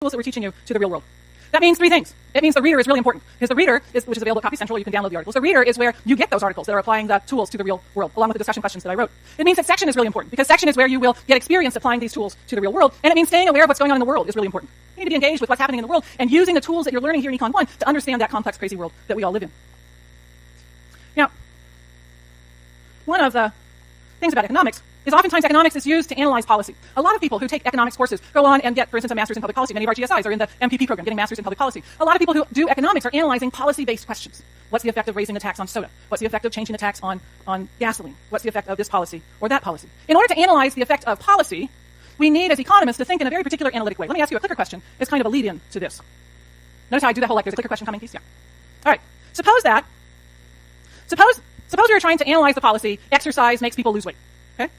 tools that we're teaching you to the real world. That means three things. It means the reader is really important, because the reader which is available at Copy Central. You can download the articles. The reader is where you get those articles that are applying the tools to the real world, along with the discussion questions that I wrote. It means that section is really important, because section is where you will get experience applying these tools to the real world, and it means staying aware of what's going on in the world is really important. You need to be engaged with what's happening in the world and using the tools that you're learning here in Econ 1 to understand that complex, crazy world that we all live in. Now, one of the things about economics is oftentimes economics is used to analyze policy. A lot of people who take economics courses go on and get, for instance, a master's in public policy. Many of our GSIs are in the MPP program, getting masters in public policy. A lot of people who do economics are analyzing policy-based questions. What's the effect of raising the tax on soda? What's the effect of changing the tax on gasoline? What's the effect of this policy or that policy? In order to analyze the effect of policy, we need, as economists, to think in a very particular analytic way. Let me ask you a clicker question. It's kind of a lead-in to this. Notice how I do that whole, like, there's a clicker question coming piece? Yeah. All right. Suppose you're trying to analyze the policy, exercise makes people lose weight. Okay?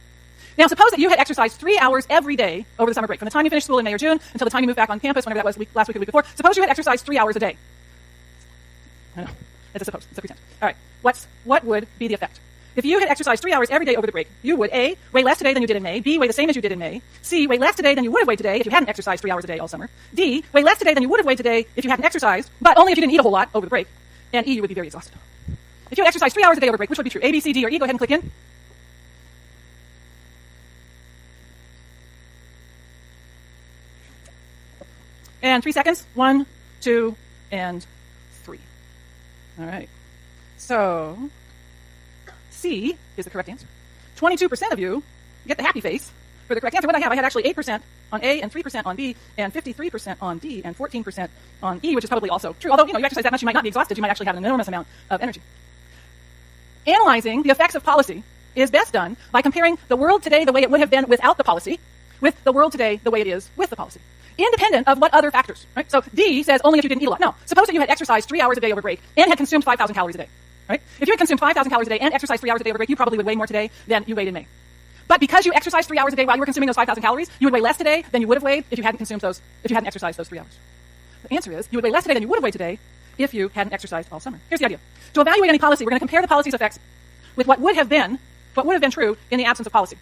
Now, suppose that you had exercised 3 hours every day over the summer break, from the time you finished school in May or June until the time you moved back on campus, whenever that was, last week or the week before. Suppose you had exercised 3 hours a day. I know. It's a suppose. It's a pretend. All right. What would be the effect? If you had exercised 3 hours every day over the break, you would A, weigh less today than you did in May, B, weigh the same as you did in May, C, weigh less today than you would have weighed today if you hadn't exercised 3 hours a day all summer, D, weigh less today than you would have weighed today if you hadn't exercised, but only if you didn't eat a whole lot over the break, and E, you would be very exhausted. If you had exercised 3 hours a day over break, which would be true? A, B, C, D, or E? Go ahead and click in. And 3 seconds. 1, 2, and 3. All right. So C is the correct answer. 22% of you get the happy face for the correct answer. What did I have? I had actually 8% on A and 3% on B and 53% on D and 14% on E, which is probably also true. Although, you exercise that much, you might not be exhausted. You might actually have an enormous amount of energy. Analyzing the effects of policy is best done by comparing the world today the way it would have been without the policy with the world today the way it is with the policy, independent of what other factors, right? So D says only if you didn't eat a lot. No, suppose that you had exercised 3 hours a day over break and had consumed 5,000 calories a day, right? If you had consumed 5,000 calories a day and exercised 3 hours a day over break, you probably would weigh more today than you weighed in May. But because you exercised 3 hours a day while you were consuming those 5,000 calories, you would weigh less today than you would have weighed if you hadn't exercised those 3 hours. The answer is you would weigh less today than you would have weighed today if you hadn't exercised all summer. Here's the idea. To evaluate any policy, we're going to compare the policy's effects with what would have been true in the absence of policy.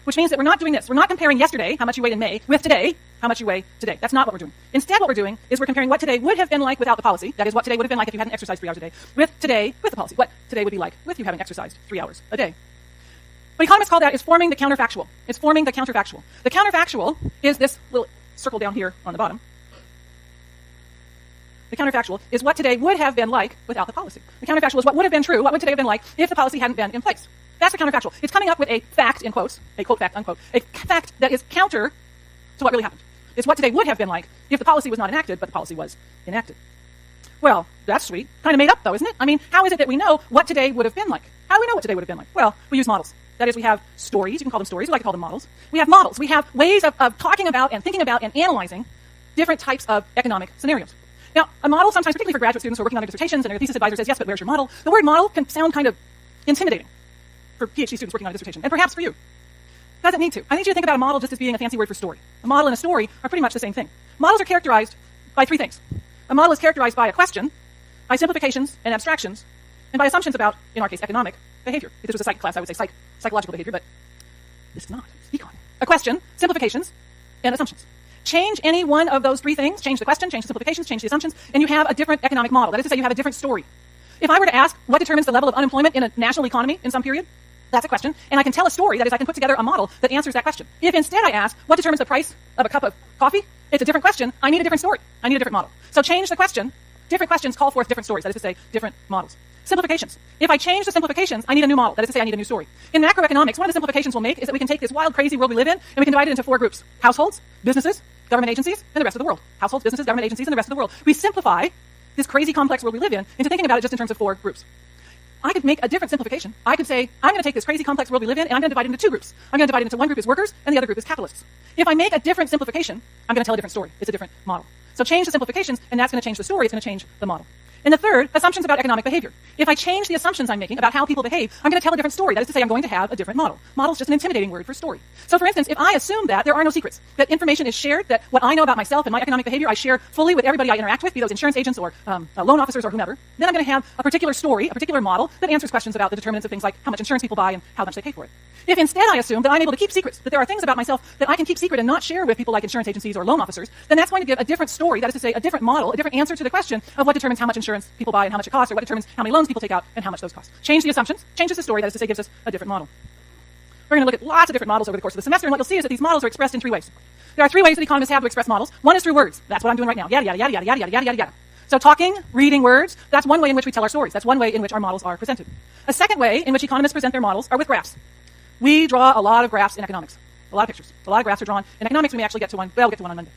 Which means that we're not doing this. We're not comparing yesterday, how much you weighed in May, with today, how much you weigh today. That's not what we're doing. Instead, what we're doing is we're comparing what today would have been like without the policy. That is, what today would have been like if you hadn't exercised 3 hours a day, with today, with the policy. What today would be like with you having exercised 3 hours a day. What economists call that is forming the counterfactual. It's forming the counterfactual. The counterfactual is this little circle down here on the bottom. The counterfactual is what today would have been like without the policy. The counterfactual is what would have been true, what would today have been like if the policy hadn't been in place. That's the counterfactual. It's coming up with a fact, in quotes, a quote fact, unquote, a fact that is counter to what really happened. It's what today would have been like if the policy was not enacted, but the policy was enacted. Well, that's sweet. Kind of made up, though, isn't it? I mean, how is it that we know what today would have been like? How do we know what today would have been like? Well, we use models. That is, we have stories. You can call them stories. We like to call them models. We have models. We have ways of talking about and thinking about and analyzing different types of economic scenarios. Now, a model, sometimes, particularly for graduate students who are working on their dissertations and their thesis advisor says, yes, but where's your model? The word model can sound kind of intimidating for PhD students working on a dissertation, and perhaps for you. Doesn't need to. I need you to think about a model just as being a fancy word for story. A model and a story are pretty much the same thing. Models are characterized by 3 things. A model is characterized by a question, by simplifications and abstractions, and by assumptions about, in our case, economic behavior. If this was a psych class, I would say psychological behavior, but this is not. It's econ. A question, simplifications, and assumptions. Change any one of those 3 things, change the question, change the simplifications, change the assumptions, and you have a different economic model. That is to say, you have a different story. If I were to ask what determines the level of unemployment in a national economy in some period, that's a question, and I can tell a story. That is, I can put together a model that answers that question. If instead I ask what determines the price of a cup of coffee, it's a different question. I need a different story. I need a different model. So change the question. Different questions call forth different stories. That is to say, different models. Simplifications. If I change the simplifications, I need a new model. That is to say, I need a new story. In macroeconomics, one of the simplifications we'll make is that we can take this wild, crazy world we live in, and we can divide it into 4 groups. Households, businesses, government agencies, and the rest of the world. Households, businesses, government agencies, and the rest of the world. We simplify this crazy, complex world we live in into thinking about it just in terms of 4 groups. I could make a different simplification. I could say, I'm going to take this crazy, complex world we live in, and I'm going to divide it into 2 groups. I'm going to divide it into one group is workers, and the other group is capitalists. If I make a different simplification, I'm going to tell a different story. It's a different model. So change the simplifications, and that's going to change the story. It's going to change the model. And the third, assumptions about economic behavior. If I change the assumptions I'm making about how people behave, I'm going to tell a different story. That is to say, I'm going to have a different model. Model is just an intimidating word for story. So for instance, if I assume that there are no secrets, that information is shared, that what I know about myself and my economic behavior I share fully with everybody I interact with, be those insurance agents or loan officers or whomever, then I'm going to have a particular story, a particular model that answers questions about the determinants of things like how much insurance people buy and how much they pay for it. If instead I assume that I'm able to keep secrets, that there are things about myself that I can keep secret and not share with people like insurance agencies or loan officers, then that's going to give a different story, that is to say, a different model, a different answer to the question of what determines how much insurance people buy and how much it costs, or what determines how many loans people take out and how much those cost. Change the assumptions, changes the story, that is to say, gives us a different model. We're going to look at lots of different models over the course of the semester, and what you'll see is that these models are expressed in three ways. There are three ways that economists have to express models. One is through words. That's what I'm doing right now. Yada, yada, yada, yada, yada, yada, yada, yada. So talking, reading words, that's one way in which we tell our stories. That's one way in which our models are presented. A second way in which economists present their models are with graphs. We draw a lot of graphs in economics. A lot of pictures. A lot of graphs are drawn. In economics, we may actually get to one. Well, we'll get to one on Monday.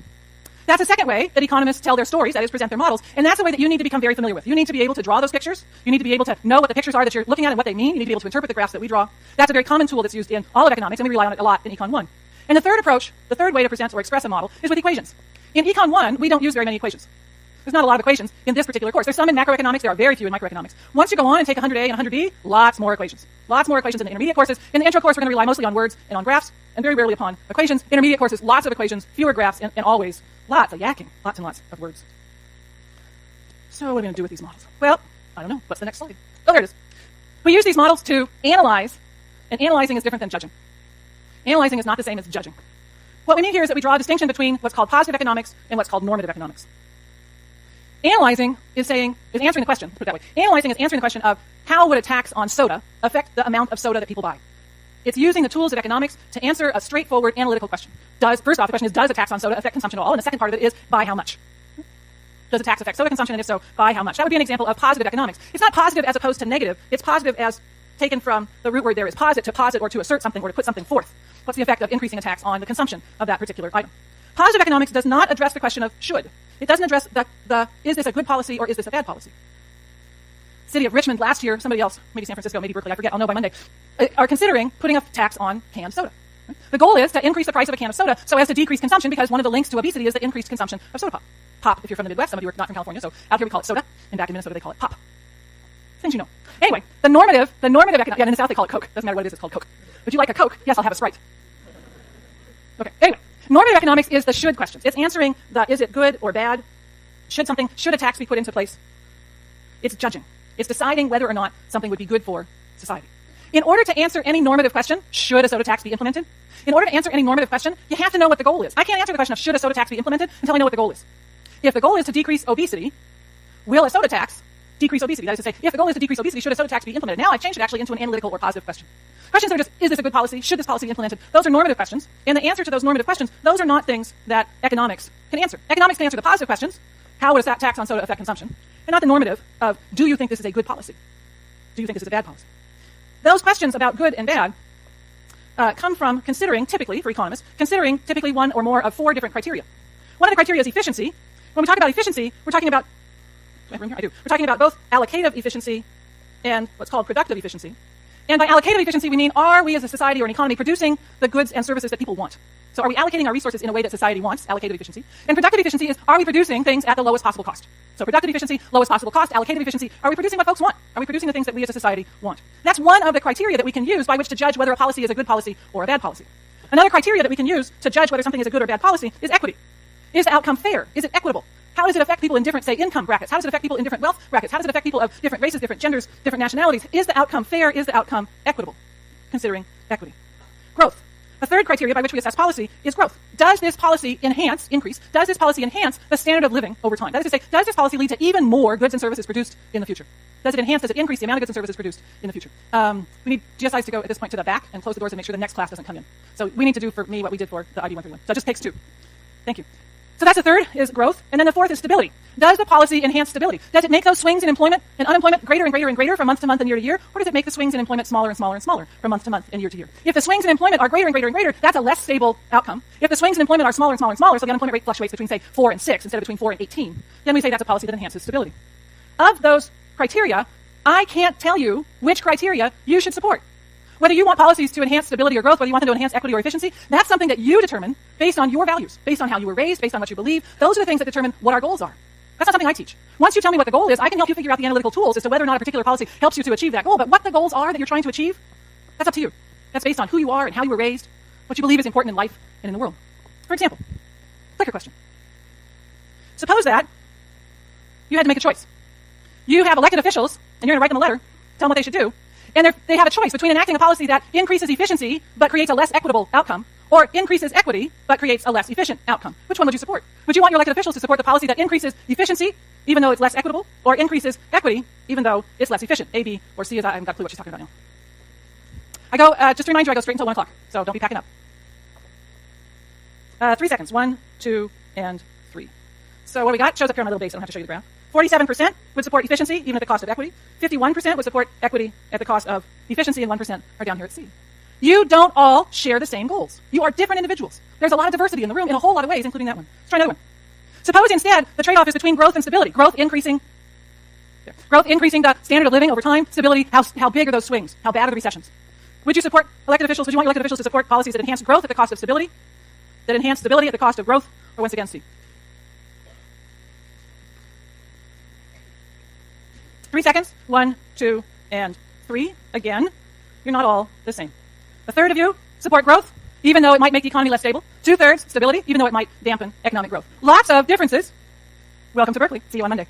That's a second way that economists tell their stories, that is, present their models, and that's a way that you need to become very familiar with. You need to be able to draw those pictures. You need to be able to know what the pictures are that you're looking at and what they mean. You need to be able to interpret the graphs that we draw. That's a very common tool that's used in all of economics, and we rely on it a lot in Econ 1. And the third approach, the third way to present or express a model, is with equations. In Econ 1, we don't use very many equations. There's not a lot of equations in this particular course. There's some in macroeconomics. There are very few in microeconomics. Once you go on and take 100A and 100B, lots more equations. Lots more equations in the intermediate courses. In the intro course, we're going to rely mostly on words and on graphs, and very rarely upon equations. Intermediate courses, lots of equations, fewer graphs, and always lots of yakking. Lots and lots of words. So what are we going to do with these models? Well, I don't know. What's the next slide? Oh, there it is. We use these models to analyze, and analyzing is different than judging. Analyzing is not the same as judging. What we need here is that we draw a distinction between what's called positive economics and what's called normative economics. Analyzing is answering the question, put it that way. Analyzing is answering the question of how would a tax on soda affect the amount of soda that people buy? It's using the tools of economics to answer a straightforward analytical question. First off, the question is, does a tax on soda affect consumption at all? And the second part of it is, by how much? Does a tax affect soda consumption, and if so, by how much? That would be an example of positive economics. It's not positive as opposed to negative. It's positive as taken from the root word there is posit, to posit or to assert something or to put something forth. What's the effect of increasing a tax on the consumption of that particular item? Positive economics does not address the question of should. It doesn't address the is this a good policy or is this a bad policy? City of Richmond last year, somebody else, maybe San Francisco, maybe Berkeley, I forget, I'll know by Monday, are considering putting a tax on canned soda. The goal is to increase the price of a can of soda so as to decrease consumption, because one of the links to obesity is the increased consumption of soda pop. Pop, if you're from the Midwest, some of you are not from California, so out here we call it soda, and back in Minnesota they call it pop. Things you know. Anyway, the normative economics, yeah, in the South they call it Coke. Doesn't matter what it is, it's called Coke. Would you like a Coke? Yes, I'll have a Sprite. Okay, anyway, normative economics is the should questions. It's answering the is it good or bad? Should a tax be put into place? It's judging. It's deciding whether or not something would be good for society. In order to answer any normative question, should a soda tax be implemented? In order to answer any normative question, you have to know what the goal is. I can't answer the question of should a soda tax be implemented until I know what the goal is. If the goal is to decrease obesity, will a soda tax decrease obesity? That is to say, if the goal is to decrease obesity, should a soda tax be implemented? Now I've changed it actually into an analytical or positive question. Questions are just, is this a good policy? Should this policy be implemented? Those are normative questions. And the answer to those normative questions, those are not things that economics can answer. Economics can answer the positive questions. How would a tax on soda affect consumption? And not the normative of, do you think this is a good policy? Do you think this is a bad policy? Those questions about good and bad come from considering, typically, for economists, considering typically one or more of four different criteria. One of the criteria is efficiency. When we talk about efficiency, we're talking about, we're talking about both allocative efficiency and what's called productive efficiency. And by allocative efficiency, we mean, are we as a society or an economy producing the goods and services that people want? So are we allocating our resources in a way that society wants, allocative efficiency? And productive efficiency is, are we producing things at the lowest possible cost? So productive efficiency, lowest possible cost. Allocative efficiency, are we producing what folks want? Are we producing the things that we as a society want? That's one of the criteria that we can use by which to judge whether a policy is a good policy or a bad policy. Another criteria that we can use to judge whether something is a good or bad policy is equity. Is the outcome fair? Is it equitable? How does it affect people in different, say, income brackets? How does it affect people in different wealth brackets? How does it affect people of different races, different genders, different nationalities? Is the outcome fair? Is the outcome equitable? Considering equity. Growth. The third criteria by which we assess policy is growth. Does this policy increase, does this policy enhance the standard of living over time? That is to say, does this policy lead to even more goods and services produced in the future? Does it increase the amount of goods and services produced in the future? We need GSIs to go at this point to the back and close the doors and make sure the next class doesn't come in. So we need to do for me what we did for the IB 131. So it just takes two. Thank you. So that's the third, is growth. And then the fourth is stability. Does the policy enhance stability? Does it make those swings in employment and unemployment greater and greater and greater from month to month and year to year? Or does it make the swings in employment smaller and smaller and smaller from month to month and year to year? If the swings in employment are greater and greater and greater, that's a less stable outcome. If the swings in employment are smaller and smaller and smaller, so the unemployment rate fluctuates between, say, 4 and 6 instead of between 4 and 18, then we say that's a policy that enhances stability. Of those criteria, I can't tell you which criteria you should support. Whether you want policies to enhance stability or growth, whether you want them to enhance equity or efficiency, that's something that you determine based on your values, based on how you were raised, based on what you believe. Those are the things that determine what our goals are. That's not something I teach. Once you tell me what the goal is, I can help you figure out the analytical tools as to whether or not a particular policy helps you to achieve that goal. But what the goals are that you're trying to achieve, that's up to you. That's based on who you are and how you were raised, what you believe is important in life and in the world. For example, clicker question. Suppose that you had to make a choice. You have elected officials, and you're going to write them a letter, tell them what they should do, and they have a choice between enacting a policy that increases efficiency but creates a less equitable outcome, or increases equity but creates a less efficient outcome. Which one would you support? Would you want your elected officials to support the policy that increases efficiency even though it's less equitable, or increases equity even though it's less efficient? A, B, or C, as I haven't got a clue what she's talking about now. Just to remind you, I go straight until 1 o'clock, so don't be packing up. 3 seconds. 1, 2, and 3. So what we got shows up here on my little base. I don't have to show you the graph. 47% would support efficiency even at the cost of equity. 51% would support equity at the cost of efficiency, and 1% are down here at C. You don't all share the same goals. You are different individuals. There's a lot of diversity in the room in a whole lot of ways, including that one. Let's try another one. Suppose instead the trade-off is between growth and stability. Growth increasing the standard of living over time. Stability, how big are those swings? How bad are the recessions? Would you support elected officials? Would you want your elected officials to support policies that enhance growth at the cost of stability? That enhance stability at the cost of growth? Or once again, C? 3 seconds. 1, 2, and 3. Again, you're not all the same. A third of you support growth, even though it might make the economy less stable. 2/3 stability, even though it might dampen economic growth. Lots of differences. Welcome to Berkeley. See you on Monday.